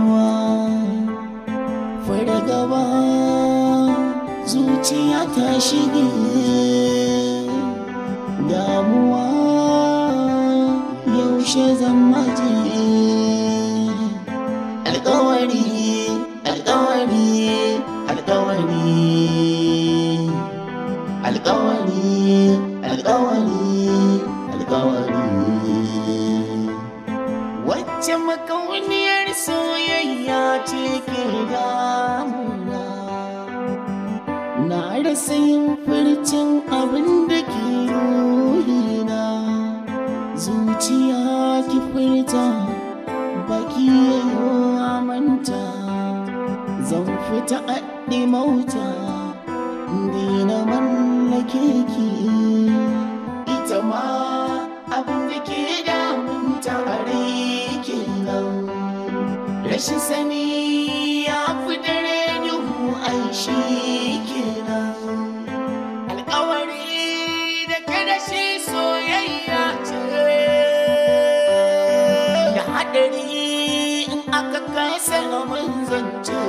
damuwa fargaba zuciya ta shige damuwa yaushe zan maje alƙawari alƙawari alƙawari alƙawari alƙawari alƙawari wacce makauniyar soyayya ce ke damuna na rasa yin furcin abin da ke ruhina zuciya ki furta baki yayo amanta zan fita aɗi mauta dina mallake ki ita ma abin da ke damunta a rai kenan rashin sani ya fi dare duhu ai shi kenan alƙawari da kada shi soyayya ce da haɗari in aka kasa mun zance